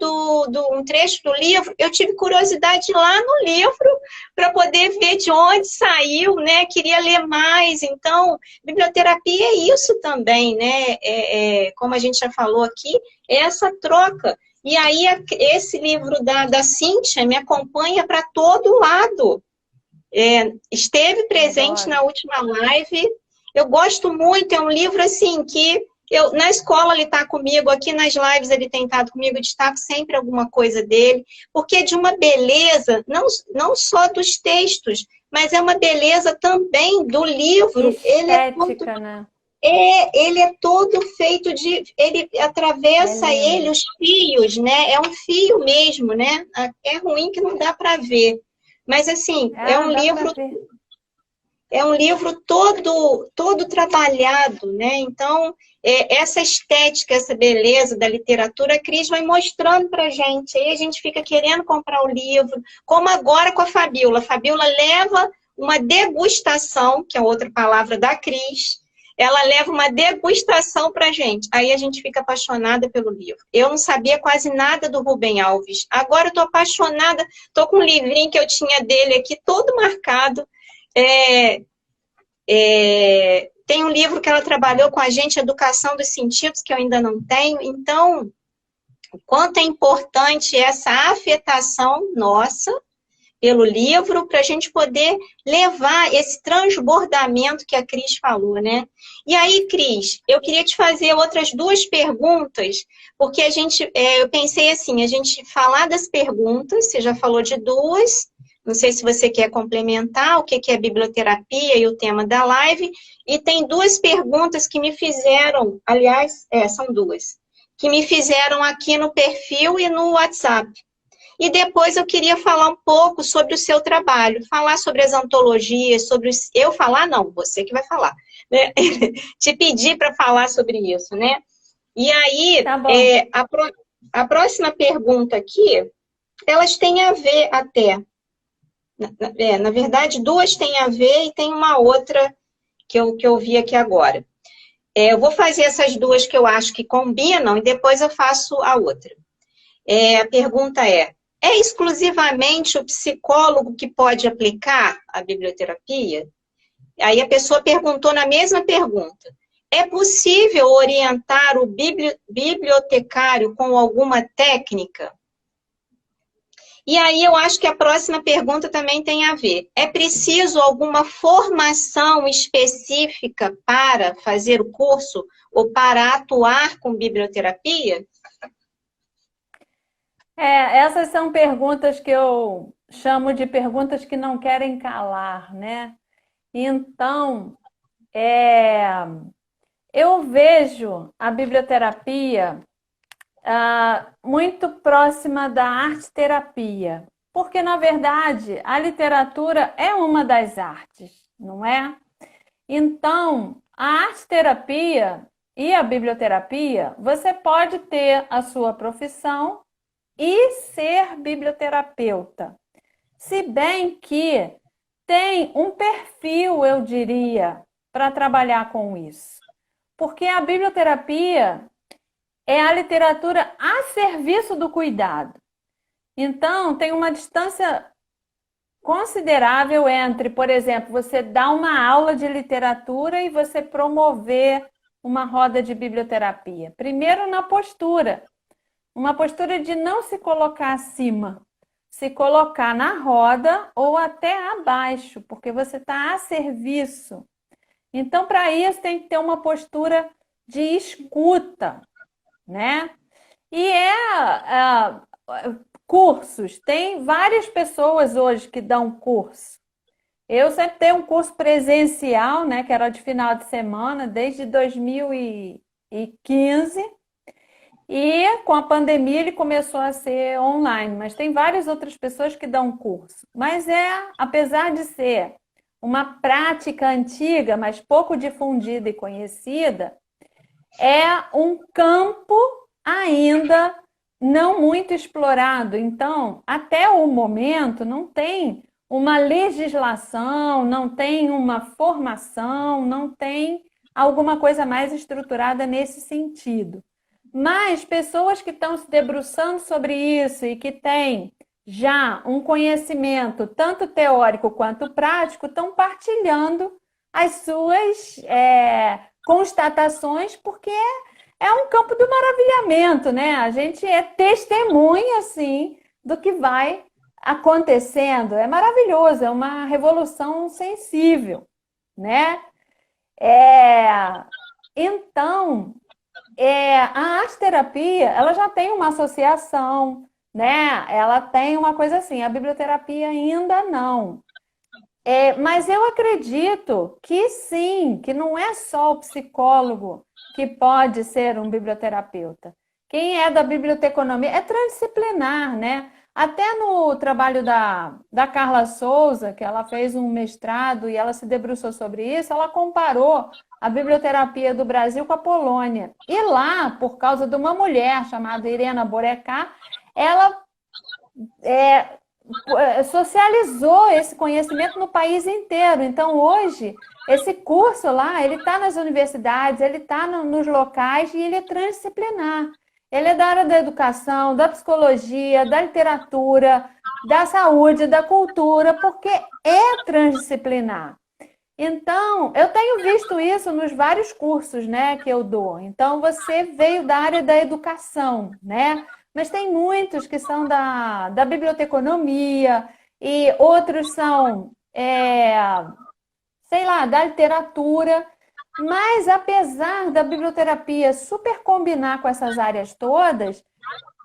um trecho do livro. Eu tive curiosidade lá no livro para poder ver de onde saiu, né? Queria ler mais. Então, biblioterapia é isso também, né? Como a gente já falou aqui, é essa troca. E aí, esse livro da Cíntia me acompanha para todo lado. Esteve presente na última live. Eu gosto muito, é um livro assim que na escola ele está comigo, aqui nas lives ele tem estado comigo, eu destaco sempre alguma coisa dele, porque é de uma beleza, não só dos textos, mas é uma beleza também do livro. Estética, né? Ele é todo feito ele atravessa os fios, né? É um fio mesmo, né? É ruim que não dá para ver. Mas assim, é um livro todo trabalhado, né? Então, essa estética, essa beleza da literatura, a Cris vai mostrando para a gente. Aí a gente fica querendo comprar o livro, como agora com a Fabíola. A Fabíola leva uma degustação, que é outra palavra da Cris, ela leva uma degustação para a gente. Aí a gente fica apaixonada pelo livro. Eu não sabia quase nada do Rubem Alves. Agora eu estou apaixonada, estou com um livrinho que eu tinha dele aqui, todo marcado. Tem um livro que ela trabalhou com a gente, Educação dos Sentidos, que eu ainda não tenho. Então, o quanto é importante essa afetação nossa pelo livro, para a gente poder levar esse transbordamento que a Cris falou, né? E aí, Cris, eu queria te fazer outras duas perguntas, porque eu pensei assim, a gente falar das perguntas, você já falou de duas. Não sei se você quer complementar o que é biblioterapia e o tema da live. E tem duas perguntas que me fizeram, aliás, são duas, que me fizeram aqui no perfil e no WhatsApp. E depois eu queria falar um pouco sobre o seu trabalho, falar sobre as antologias, eu falar não, você que vai falar, né? Te pedir para falar sobre isso, né? E aí, tá bom. A próxima pergunta aqui, elas têm a ver até. Na verdade, duas têm a ver e tem uma outra que eu vi aqui agora. Eu vou fazer essas duas que eu acho que combinam e depois eu faço a outra. A pergunta é exclusivamente o psicólogo que pode aplicar a biblioterapia? Aí a pessoa perguntou na mesma pergunta. É possível orientar o bibliotecário com alguma técnica? E aí eu acho que a próxima pergunta também tem a ver. É preciso alguma formação específica para fazer o curso ou para atuar com biblioterapia? Essas são perguntas que eu chamo de perguntas que não querem calar, né? Então, eu vejo a biblioterapia muito próxima da arte-terapia, porque, na verdade, a literatura é uma das artes, não é? Então, a arte-terapia e a biblioterapia, você pode ter a sua profissão e ser biblioterapeuta. Se bem que tem um perfil, eu diria, para trabalhar com isso. Porque a biblioterapia é a literatura a serviço do cuidado. Então, tem uma distância considerável entre, por exemplo, você dar uma aula de literatura e você promover uma roda de biblioterapia. Primeiro, na postura. Uma postura de não se colocar acima, se colocar na roda ou até abaixo, porque você está a serviço. Então, para isso, tem que ter uma postura de escuta, né? E cursos, tem várias pessoas hoje que dão curso. Eu sempre tenho um curso presencial, né, que era de final de semana, desde 2015. E com a pandemia ele começou a ser online, mas tem várias outras pessoas que dão curso. Mas apesar de ser uma prática antiga, mas pouco difundida e conhecida, é um campo ainda não muito explorado. Então, até o momento, não tem uma legislação, não tem uma formação, não tem alguma coisa mais estruturada nesse sentido. Mas pessoas que estão se debruçando sobre isso e que têm já um conhecimento tanto teórico quanto prático estão partilhando as suas constatações, porque é um campo do maravilhamento, né? A gente é testemunha, assim, do que vai acontecendo. É maravilhoso, é uma revolução sensível, né? Então, a arte-terapia, ela já tem uma associação, né? Ela tem uma coisa assim, a biblioterapia ainda não. Mas eu acredito que sim, que não é só o psicólogo que pode ser um biblioterapeuta. Quem é da biblioteconomia é transdisciplinar, né? Até no trabalho da Carla Souza, que ela fez um mestrado e ela se debruçou sobre isso, ela comparou a biblioterapia do Brasil com a Polônia. E lá, por causa de uma mulher chamada Irena Borecká, ela socializou esse conhecimento no país inteiro. Então, hoje, esse curso lá, ele está nas universidades, ele está nos locais e ele é transdisciplinar. Ele é da área da educação, da psicologia, da literatura, da saúde, da cultura, porque é transdisciplinar. Então, eu tenho visto isso nos vários cursos, né, que eu dou. Então, você veio da área da educação, né? Mas tem muitos que são da biblioteconomia e outros são, sei lá, da literatura. Mas, apesar da biblioterapia super combinar com essas áreas todas,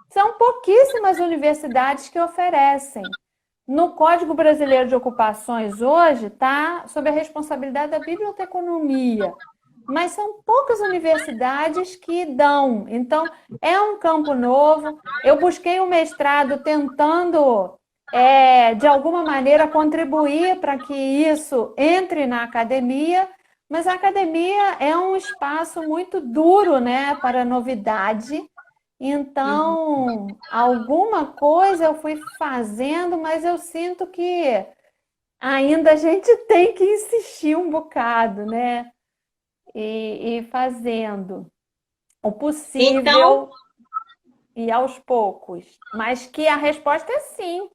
são pouquíssimas universidades que oferecem. No Código Brasileiro de Ocupações hoje está sob a responsabilidade da biblioteconomia, mas são poucas universidades que dão. Então, é um campo novo. Eu busquei um mestrado tentando, de alguma maneira, contribuir para que isso entre na academia, mas a academia é um espaço muito duro, né, para novidade. Então, alguma coisa eu fui fazendo, mas eu sinto que ainda a gente tem que insistir um bocado, né? E fazendo o Então, possível e aos poucos. Mas que a resposta é sim.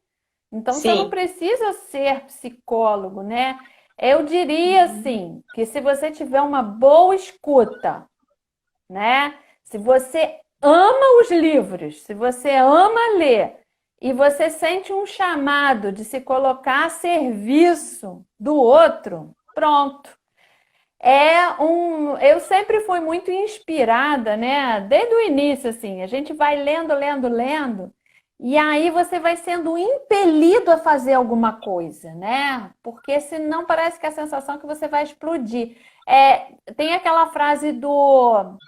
Então você não sim. precisa ser psicólogo, né? Eu diria assim, que se você tiver uma boa escuta, né? Se você ama os livros, se você ama ler e você sente um chamado de se colocar a serviço do outro, pronto. Eu sempre fui muito inspirada, né? Desde o início, assim, a gente vai lendo, lendo, lendo, e aí você vai sendo impelido a fazer alguma coisa, né? Porque senão parece que a sensação é que você vai explodir. Tem aquela frase do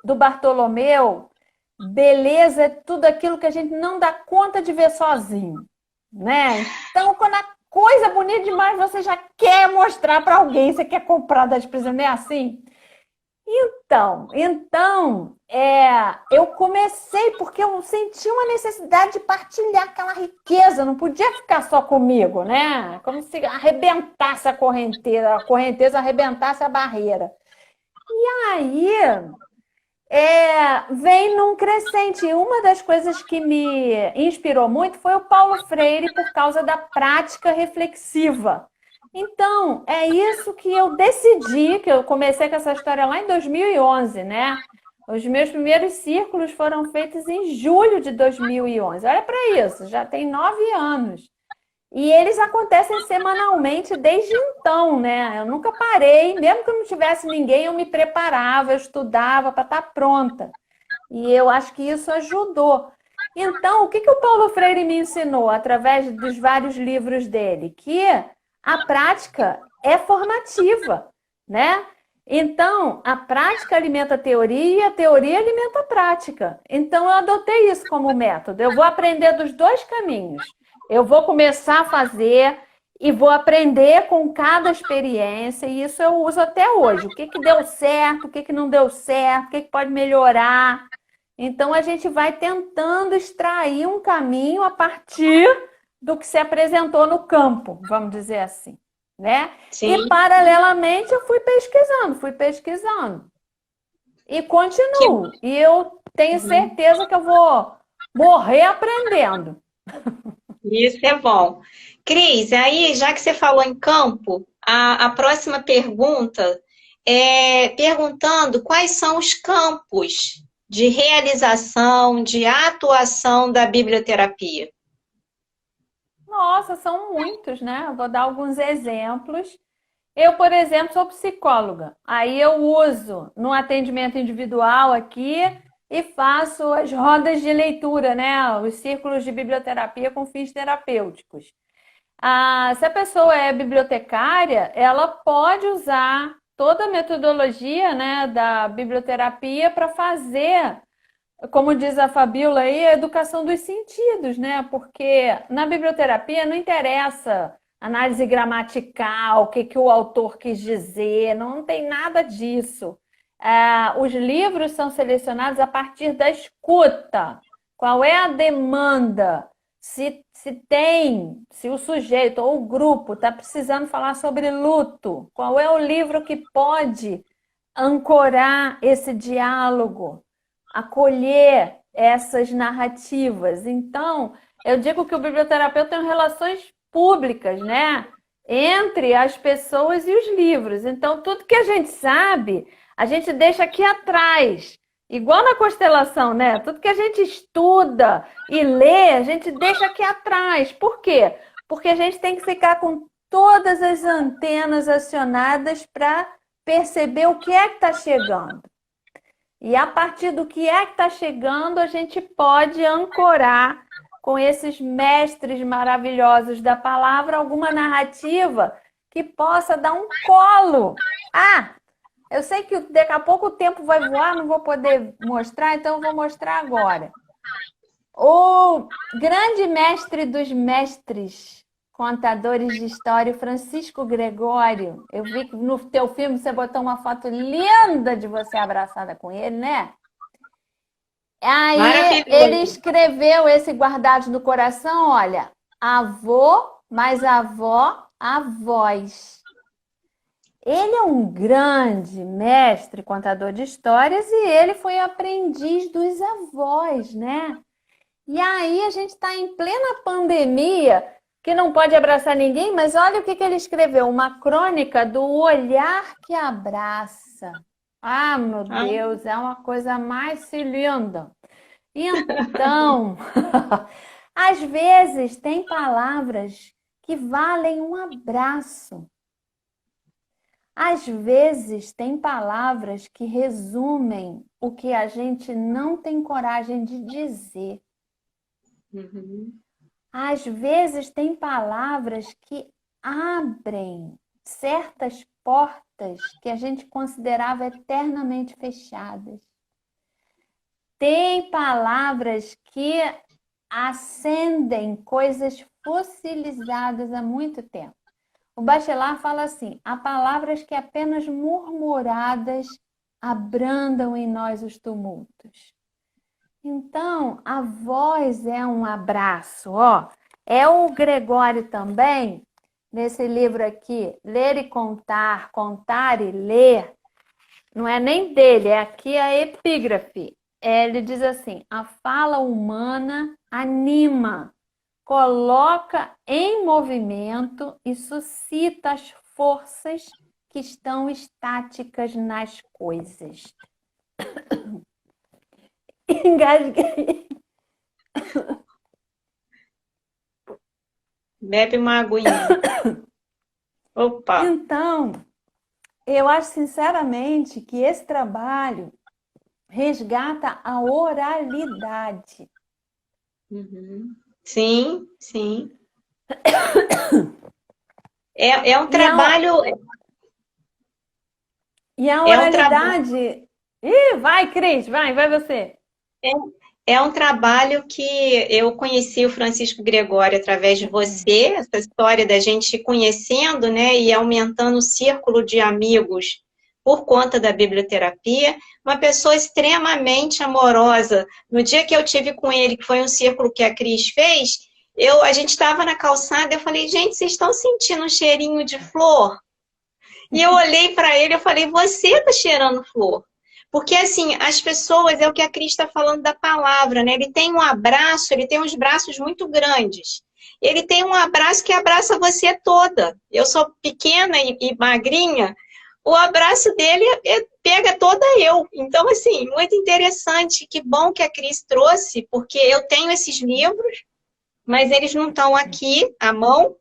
Bartolomeu: beleza é tudo aquilo que a gente não dá conta de ver sozinho, né? Então, quando a coisa é bonita demais, você já quer mostrar para alguém, você quer comprar das prisões, não é assim? Eu comecei porque eu senti uma necessidade de partilhar aquela riqueza, não podia ficar só comigo, né? Como se arrebentasse a correnteza arrebentasse a barreira. Aí vem num crescente. E uma das coisas que me inspirou muito foi o Paulo Freire, por causa da prática reflexiva. Então, é isso que eu decidi, que eu comecei com essa história lá em 2011, né? Os meus primeiros círculos foram feitos em julho de 2011. Olha para isso, já tem 9 anos. E eles acontecem semanalmente desde então, né? Eu nunca parei, mesmo que eu não tivesse ninguém, eu me preparava, eu estudava para estar pronta. E eu acho que isso ajudou. Então, o que que o Paulo Freire me ensinou através dos vários livros dele? Que a prática é formativa, né? Então, a prática alimenta a teoria e a teoria alimenta a prática. Então, eu adotei isso como método. Eu vou aprender dos dois caminhos. Eu vou começar a fazer e vou aprender com cada experiência, e isso eu uso até hoje. O que que deu certo, o que que não deu certo, o que que pode melhorar. Então, a gente vai tentando extrair um caminho a partir do que se apresentou no campo, vamos dizer assim, né? E, Sim, paralelamente, eu fui pesquisando. E que continuo. E eu tenho certeza que eu vou morrer aprendendo. isso é bom. Cris, aí, já que você falou em campo, a próxima pergunta é perguntando quais são os campos de realização, de atuação da biblioterapia. Nossa, são muitos, né? Eu vou dar alguns exemplos. Eu, por exemplo, sou psicóloga. Aí eu uso no atendimento individual aqui e faço as rodas de leitura, né? Os círculos de biblioterapia com fins terapêuticos. Se a pessoa é bibliotecária, ela pode usar toda a metodologia, né, da biblioterapia para fazer, como diz a Fabíola aí, a educação dos sentidos, né? Porque na biblioterapia não interessa análise gramatical, o que que o autor quis dizer, não tem nada disso. Os livros são selecionados a partir da escuta. Qual é a demanda? Se o sujeito ou o grupo está precisando falar sobre luto, qual é o livro que pode ancorar esse diálogo, acolher essas narrativas? Então, eu digo que o biblioterapeuta tem relações públicas, né? Entre as pessoas e os livros. Então, tudo que a gente sabe, a gente deixa aqui atrás. Igual na constelação, né? Tudo que a gente estuda e lê, a gente deixa aqui atrás. Por quê? Porque a gente tem que ficar com todas as antenas acionadas para perceber o que é que está chegando. E a partir do que é que está chegando, a gente pode ancorar com esses mestres maravilhosos da palavra alguma narrativa que possa dar um colo. Eu sei que daqui a pouco o tempo vai voar, não vou poder mostrar, então eu vou mostrar agora. O grande mestre dos mestres, contadores de história, Francisco Gregório. Eu vi que no teu filme você botou uma foto linda de você abraçada com ele, né? Aí ele Maravilhoso. escreveu esse Guardados no Coração, olha, avô mais avó A Voz. Ele é um grande mestre contador de histórias e ele foi aprendiz dos avós, né? E aí a gente está em plena pandemia, que não pode abraçar ninguém, mas olha o que ele escreveu, uma crônica do olhar que abraça. Ah, meu Ah, Deus, é uma coisa mais linda. Então, às vezes tem palavras que valem um abraço. Às vezes tem palavras que resumem o que a gente não tem coragem de dizer. uhum. Às vezes tem palavras que abrem certas portas que a gente considerava eternamente fechadas. Tem palavras que acendem coisas fossilizadas há muito tempo. O Bachelard fala assim: há palavras que apenas murmuradas abrandam em nós os tumultos. Então, a voz é um abraço, ó. É o Gregório também, nesse livro aqui, Ler e Contar, Contar e Ler, não é nem dele, é aqui a epígrafe. Ele diz assim: a fala humana anima, coloca em movimento e suscita as forças que estão estáticas nas coisas. Engasguei. Bebe uma aguinha. Opa! Então, eu acho sinceramente que esse trabalho resgata a oralidade. Uhum. Sim, sim. É um E a, trabalho. e a É um trabalho. oralidade. Ih, vai, Cris, vai você. É um trabalho que eu conheci o Francisco Gregório através de você, essa história da gente conhecendo, né, e aumentando o círculo de amigos por conta da biblioterapia, uma pessoa extremamente amorosa. No dia que eu tive com ele, que foi um círculo que a Cris fez, a gente estava na calçada, eu falei, gente, vocês estão sentindo um cheirinho de flor? E eu olhei para ele e falei, você está cheirando flor. Porque, assim, as pessoas, é o que a Cris está falando da palavra, né? Ele tem um abraço, ele tem uns braços muito grandes. Ele tem um abraço que abraça você toda. Eu sou pequena e magrinha, o abraço dele pega toda eu. Então, assim, muito interessante. Que bom que a Cris trouxe, porque eu tenho esses livros, mas eles não estão aqui à mão,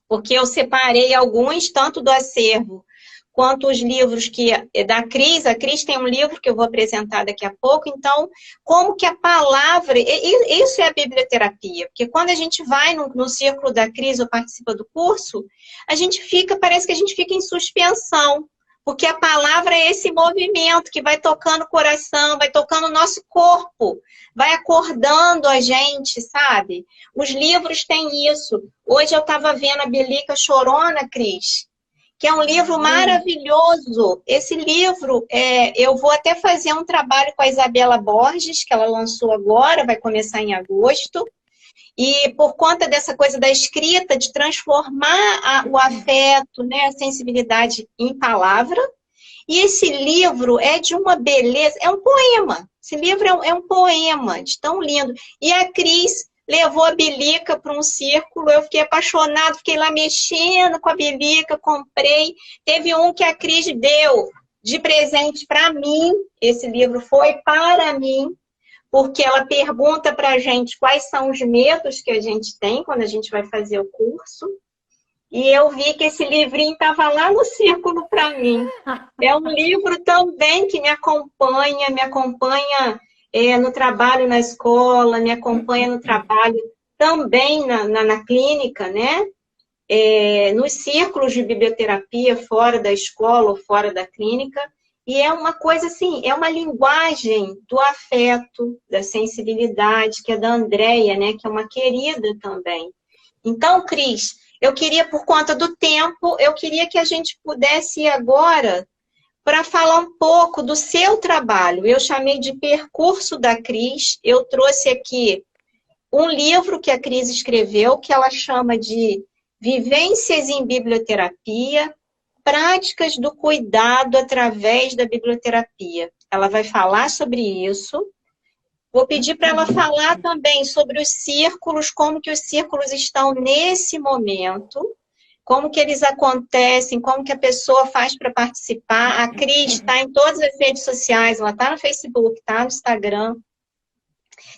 porque eu separei alguns, tanto do acervo quanto os livros que da Cris. A Cris tem um livro que eu vou apresentar daqui a pouco. Então, como que a palavra... Isso é a biblioterapia, porque quando a gente vai no círculo da Cris ou participa do curso, a gente fica, parece que a gente fica em suspensão, porque a palavra é esse movimento que vai tocando o coração, vai tocando o nosso corpo, vai acordando a gente, sabe? Os livros têm isso. Hoje eu estava vendo a Belica Chorona, Cris, que é um livro maravilhoso. Esse livro, eu vou até fazer um trabalho com a Isabela Borges, que ela lançou agora, vai começar em agosto. E por conta dessa coisa da escrita, de transformar o afeto, né, a sensibilidade em palavra. E esse livro é de uma beleza, é um poema. Esse livro é um poema, de tão lindo. E a Cris levou a Belica para um círculo, eu fiquei apaixonada, fiquei lá mexendo com a Belica, comprei. Teve um que a Cris deu de presente para mim, esse livro foi para mim, porque ela pergunta para a gente quais são os medos que a gente tem quando a gente vai fazer o curso. E eu vi que esse livrinho estava lá no círculo para mim. É um livro também que me acompanha no trabalho na escola, me acompanha no trabalho também na clínica, né? Nos círculos de biblioterapia, fora da escola ou fora da clínica. E é uma coisa assim, é uma linguagem do afeto, da sensibilidade, que é da Andréia, né? Que é uma querida também. Então, Cris, eu queria, por conta do tempo, eu queria que a gente pudesse ir agora para falar um pouco do seu trabalho. Eu chamei de Percurso da Cris. Eu trouxe aqui um livro que a Cris escreveu, que ela chama de Vivências em Biblioterapia, Práticas do Cuidado através da Biblioterapia. Ela vai falar sobre isso. Vou pedir para ela falar também sobre os círculos, como que os círculos estão nesse momento, como que eles acontecem, como que a pessoa faz para participar. A Cris está em todas as redes sociais, ela está no Facebook, está no Instagram,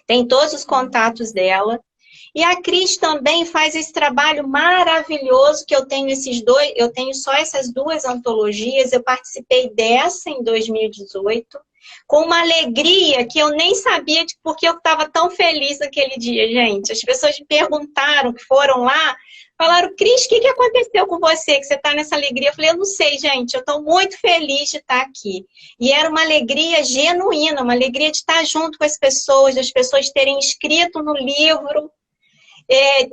tem todos os contatos dela. E a Cris também faz esse trabalho maravilhoso que eu tenho eu tenho só essas duas antologias, eu participei dessa em 2018, com uma alegria que eu nem sabia de porque eu estava tão feliz naquele dia, gente. As pessoas me perguntaram, que foram lá, falaram, Cris, o que aconteceu com você, que você está nessa alegria? Eu falei, eu não sei, gente, eu estou muito feliz de estar aqui. E era uma alegria genuína, uma alegria de estar junto com as pessoas, das pessoas terem escrito no livro.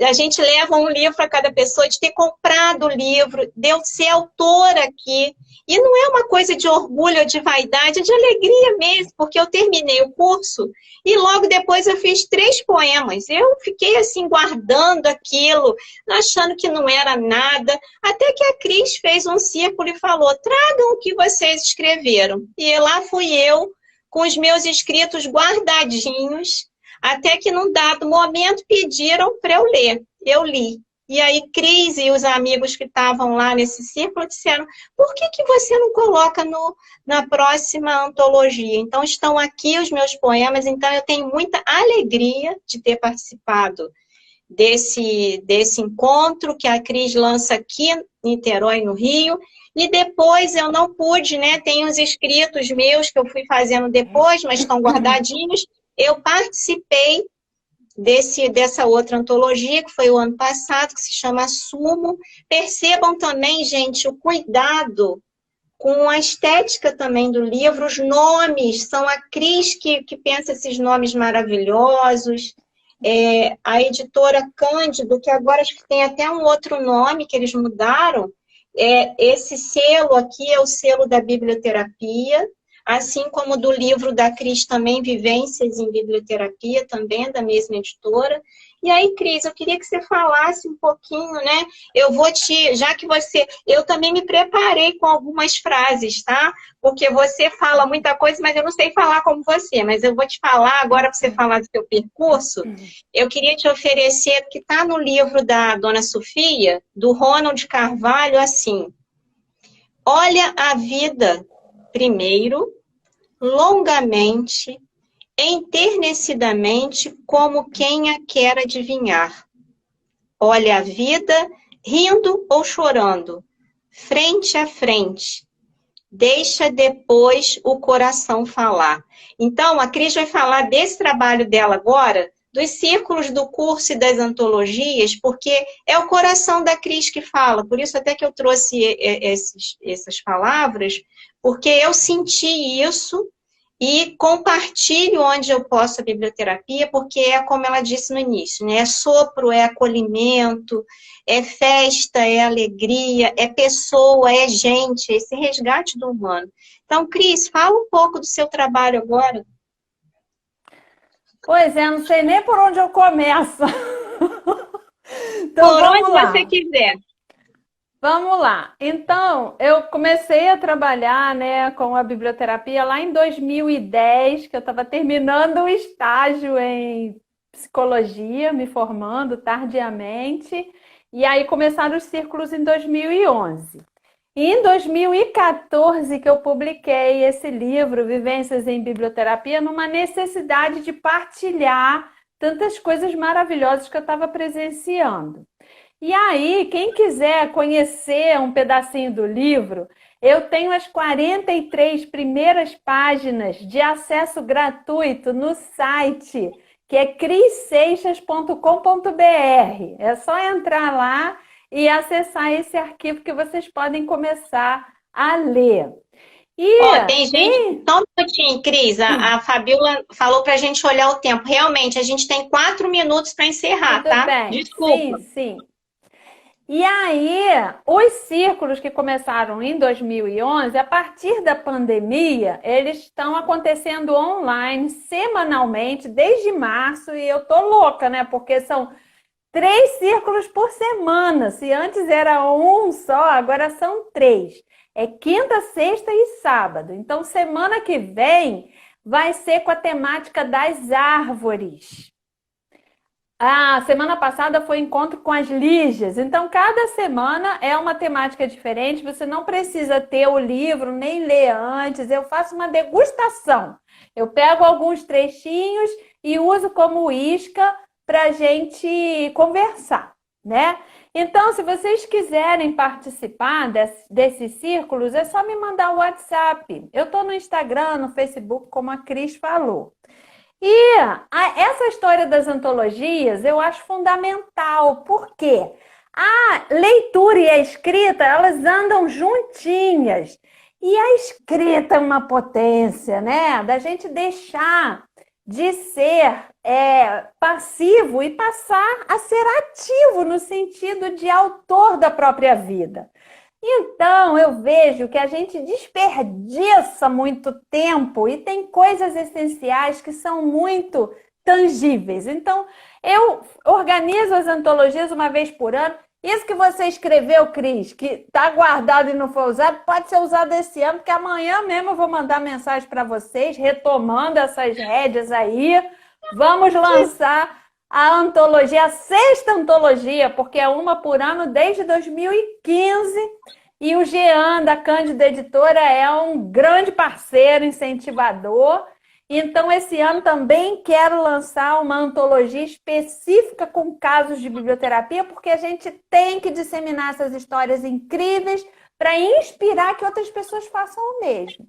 A gente leva um livro para cada pessoa, de ter comprado o livro, de eu ser autora aqui. E não é uma coisa de orgulho ou de vaidade, é de alegria mesmo, porque eu terminei o curso e logo depois eu fiz 3 poemas. Eu fiquei assim, guardando aquilo, achando que não era nada, até que a Cris fez um círculo e falou, tragam o que vocês escreveram. E lá fui eu, com os meus escritos guardadinhos, até que num dado momento pediram para eu ler. Eu li. E aí Cris e os amigos que estavam lá nesse círculo disseram, por que você não coloca na próxima antologia? Então estão aqui os meus poemas, então eu tenho muita alegria de ter participado desse encontro que a Cris lança aqui em Niterói, no Rio. E depois eu não pude, né? Tem uns escritos meus que eu fui fazendo depois, mas estão guardadinhos. Eu participei dessa outra antologia, que foi o ano passado, que se chama Sumo. Percebam também, gente, o cuidado com a estética também do livro. Os nomes, são a Cris que pensa esses nomes maravilhosos. A editora Cândido, que agora acho que tem até um outro nome que eles mudaram. Esse selo aqui é o selo da biblioterapia, assim como do livro da Cris também, Vivências em Biblioterapia, também da mesma editora. E aí, Cris, eu queria que você falasse um pouquinho, né? Eu também me preparei com algumas frases, tá? Porque você fala muita coisa, mas eu não sei falar como você, mas eu vou te falar agora para você falar do seu percurso. Eu queria te oferecer, que está no livro da Dona Sofia, do Ronald Carvalho, assim: olha a vida primeiro, longamente, enternecidamente, como quem a quer adivinhar. Olha a vida rindo ou chorando, frente a frente. Deixa depois o coração falar. Então, a Cris vai falar desse trabalho dela agora, dos círculos do curso e das antologias, porque é o coração da Cris que fala. Por isso até que eu trouxe essas palavras, porque eu senti isso e compartilho onde eu posso a biblioterapia, porque é como ela disse no início, né? É sopro, é acolhimento, é festa, é alegria, é pessoa, é gente, é esse resgate do humano. Então, Cris, fala um pouco do seu trabalho agora. Pois é, não sei nem por onde eu começo. Então, por onde você quiser. Vamos lá. Então, eu comecei a trabalhar, né, com a biblioterapia lá em 2010, que eu estava terminando o estágio em psicologia, me formando tardiamente, e aí começaram os círculos em 2011. E em 2014 que eu publiquei esse livro, Vivências em Biblioterapia, numa necessidade de partilhar tantas coisas maravilhosas que eu estava presenciando. E aí, quem quiser conhecer um pedacinho do livro, eu tenho as 43 primeiras páginas de acesso gratuito no site, que é crisseixas.com.br. É só entrar lá e acessar esse arquivo que vocês podem começar a ler. Tem gente... Só um minutinho, Cris. A Fabiola falou para a gente olhar o tempo. Realmente, a gente tem 4 minutos para encerrar, Tudo tá? bem. Desculpa. Sim. E aí, os círculos que começaram em 2011, a partir da pandemia, eles estão acontecendo online, semanalmente, desde março, e eu tô louca, né? Porque são 3 círculos por semana. Se antes era um só, agora são 3. É quinta, sexta e sábado. Então, semana que vem vai ser com a temática das árvores. A semana passada foi encontro com as Lígias. Então, cada semana é uma temática diferente. Você não precisa ter o livro, nem ler antes. Eu faço uma degustação. Eu pego alguns trechinhos e uso como isca para a gente conversar, né? Então, se vocês quiserem participar desses círculos, é só me mandar o WhatsApp. Eu estou no Instagram, no Facebook, como a Cris falou. E essa história das antologias eu acho fundamental, porque a leitura e a escrita, elas andam juntinhas. E a escrita é uma potência, né? Da gente deixar de ser passivo e passar a ser ativo no sentido de autor da própria vida. Então, eu vejo que a gente desperdiça muito tempo e tem coisas essenciais que são muito tangíveis. Então, eu organizo as antologias uma vez por ano. Isso que você escreveu, Cris, que está guardado e não foi usado, pode ser usado esse ano, porque amanhã mesmo eu vou mandar mensagem para vocês, retomando essas rédeas aí. Vamos lançar a antologia, a 6ª antologia, porque é uma por ano desde 2015. E o Jean, da Cândida Editora, é um grande parceiro, incentivador. Então, esse ano também quero lançar uma antologia específica com casos de biblioterapia, porque a gente tem que disseminar essas histórias incríveis para inspirar que outras pessoas façam o mesmo.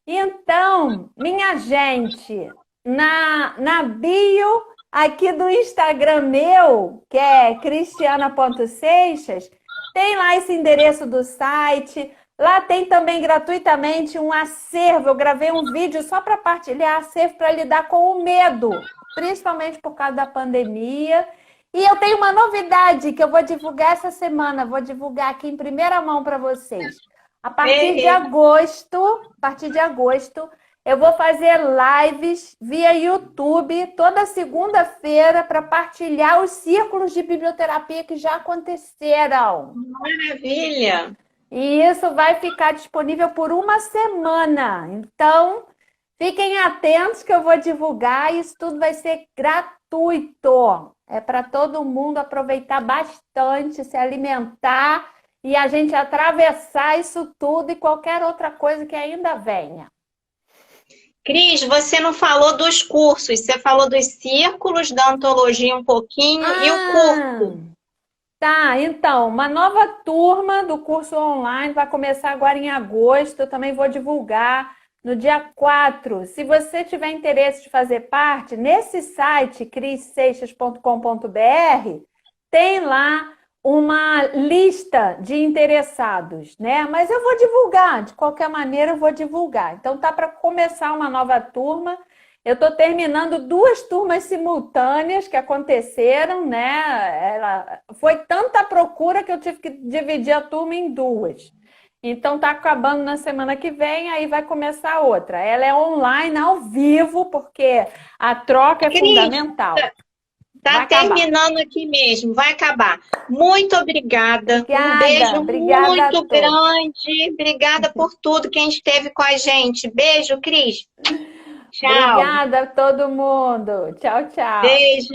Então, minha gente, na bio aqui do Instagram meu, que é cristiana.seixas, tem lá esse endereço do site. Lá tem também gratuitamente um acervo. Eu gravei um vídeo só para partilhar acervo para lidar com o medo, principalmente por causa da pandemia. E eu tenho uma novidade que eu vou divulgar essa semana. Vou divulgar aqui em primeira mão para vocês. A partir de agosto, eu vou fazer lives via YouTube toda segunda-feira para partilhar os círculos de biblioterapia que já aconteceram. Maravilha! E isso vai ficar disponível por uma semana. Então, fiquem atentos que eu vou divulgar. Isso tudo vai ser gratuito. É para todo mundo aproveitar bastante, se alimentar e a gente atravessar isso tudo e qualquer outra coisa que ainda venha. Cris, você não falou dos cursos. Você falou dos círculos, da antologia um pouquinho e o curso. Tá, então, uma nova turma do curso online vai começar agora em agosto. Eu também vou divulgar no dia 4. Se você tiver interesse de fazer parte, nesse site, crisseixas.com.br, tem lá uma lista de interessados, né? Mas eu vou divulgar, de qualquer maneira eu vou divulgar. Então, tá para começar uma nova turma. Eu estou terminando 2 turmas simultâneas que aconteceram, né? Foi tanta procura que eu tive que dividir a turma em 2. Então, está acabando na semana que vem, aí vai começar outra. Ela é online, ao vivo, porque a troca é fundamental. Está terminando aqui mesmo, vai acabar. Muito obrigada. Obrigada, Um beijo obrigada muito grande. Obrigada por tudo, quem esteve com a gente. Beijo, Cris. Tchau. Obrigada a todo mundo. Tchau, tchau. Beijo.